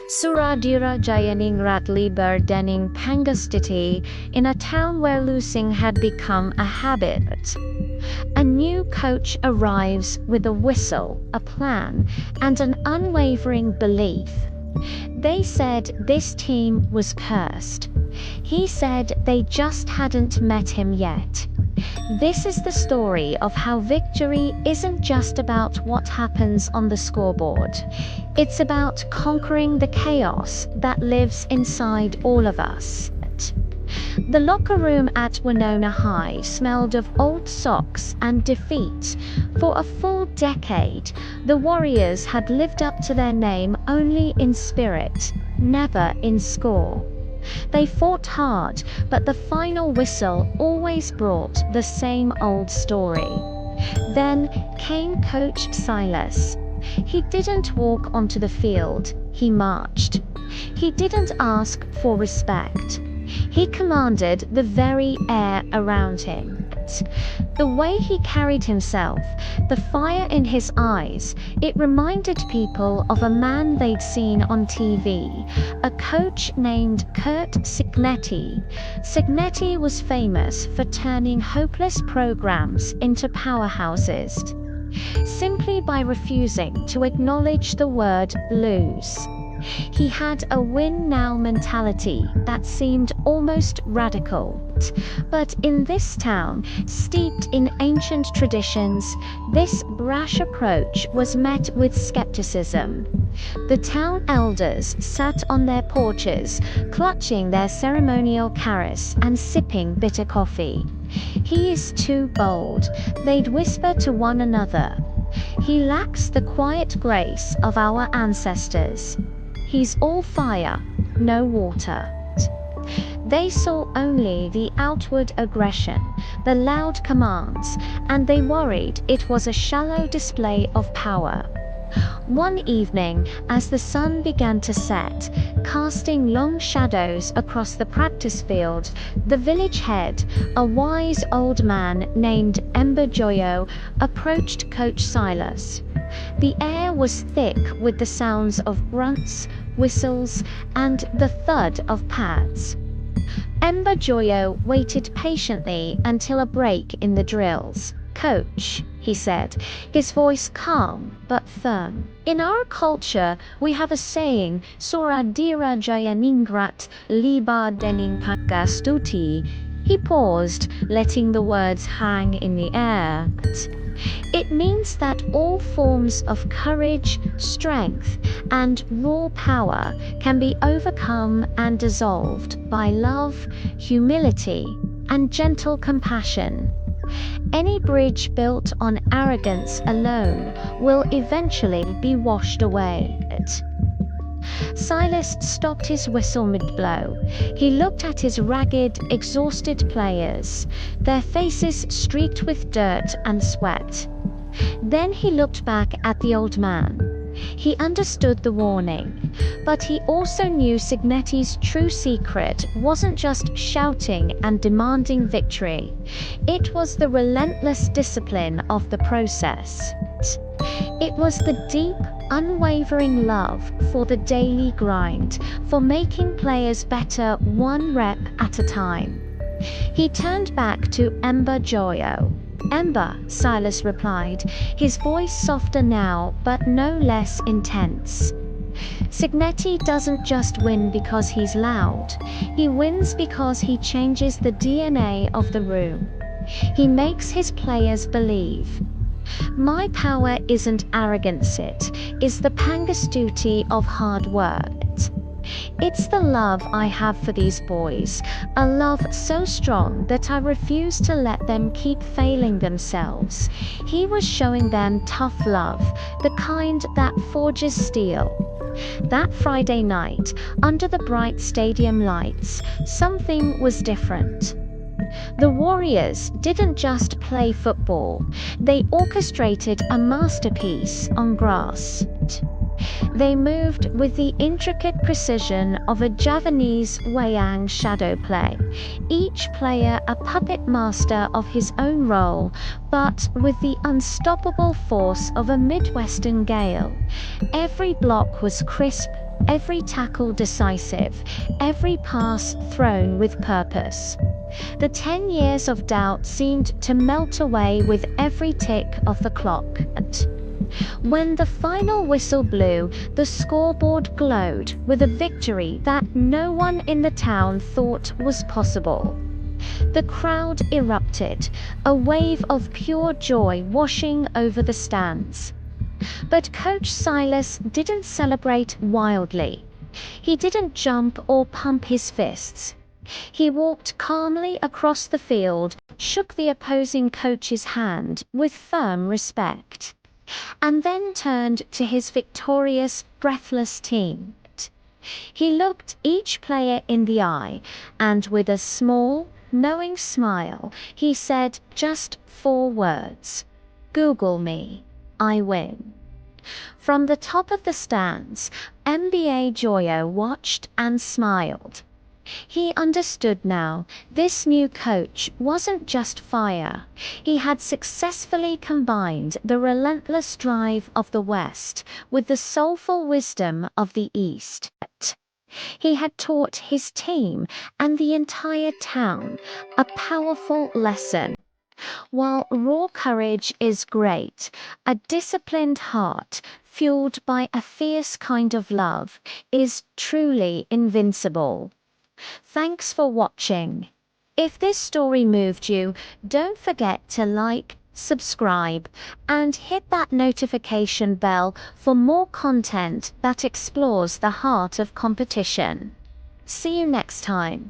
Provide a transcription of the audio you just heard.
Sura Dira Jayaningrat dening Pangastiti, in a town where losing had become a habit. A new coach arrives with a whistle, a plan, and an unwavering belief. They said this team was cursed. He said they just hadn't met him yet. This is the story of how victory isn't just about what happens on the scoreboard. It's about conquering the chaos that lives inside all of us. The locker room at Winona High smelled of old socks and defeat. For a full decade, the Warriors had lived up to their name only in spirit, never in score. They fought hard, but the final whistle always brought the same old story. Then came Coach Silas. He didn't walk onto the field, he marched. He didn't ask for respect. He commanded the very air around him. The way he carried himself, the fire in his eyes, it reminded people of a man they'd seen on TV, a coach named Kurt Signetti. Signetti was famous for turning hopeless programs into powerhouses, simply by refusing to acknowledge the word lose. He had a win-now mentality that seemed almost radical. But in this town, steeped in ancient traditions, this brash approach was met with skepticism. The town elders sat on their porches, clutching their ceremonial Keris and sipping bitter coffee. "He is too bold," they'd whisper to one another. "He lacks the quiet grace of our ancestors. He's all fire, no water." They saw only the outward aggression, the loud commands, and they worried it was a shallow display of power. One evening, as the sun began to set, casting long shadows across the practice field, the village head, a wise old man named Joyo, approached Coach Silas. The air was thick with the sounds of grunts, whistles, and the thud of pads. Joyo waited patiently until a break in the drills. "Coach," he said, his voice calm but firm. "In our culture, we have a saying, Sura Dira Jayaningrat, dening Pangastiti." He paused, letting the words hang in the air. It means that all forms of courage, strength, and raw power can be overcome and dissolved by love, humility, and gentle compassion. Any bridge built on arrogance alone will eventually be washed away. Silas stopped his whistle mid-blow. He looked at his ragged, exhausted players, their faces streaked with dirt and sweat. Then he looked back at the old man. He understood the warning, but he also knew Signetti's true secret wasn't just shouting and demanding victory. It was the relentless discipline of the process. It was the deep, unwavering love for the daily grind, for making players better one rep at a time. He turned back to Joyo. "Ember," Silas replied, his voice softer now but no less intense. "Signetti doesn't just win because he's loud. He wins because he changes the DNA of the room. He makes his players believe. My power isn't arrogance, it is the Pangastuti of hard work. It's the love I have for these boys, a love so strong that I refuse to let them keep failing themselves." He was showing them tough love, the kind that forges steel. That Friday night, under the bright stadium lights, something was different. The Warriors didn't just play football, they orchestrated a masterpiece on grass. They moved with the intricate precision of a Javanese wayang shadow play, each player a puppet master of his own role, but with the unstoppable force of a Midwestern gale. Every block was crisp, every tackle decisive, every pass thrown with purpose. The 10 years of doubt seemed to melt away with every tick of the clock. When the final whistle blew, the scoreboard glowed with a victory that no one in the town thought was possible. The crowd erupted, a wave of pure joy washing over the stands. But Coach Silas didn't celebrate wildly. He didn't jump or pump his fists. He walked calmly across the field, shook the opposing coach's hand with firm respect, and then turned to his victorious, breathless team. He looked each player in the eye, and with a small, knowing smile, he said just 4 words: "Google me, I win." From the top of the stands, MBA Joyo watched and smiled. He understood now, this new coach wasn't just fire. He had successfully combined the relentless drive of the West with the soulful wisdom of the East. He had taught his team and the entire town a powerful lesson. While raw courage is great, a disciplined heart, fueled by a fierce kind of love, is truly invincible. Thanks for watching. If this story moved you, don't forget to like, subscribe, and hit that notification bell for more content that explores the heart of competition. See you next time.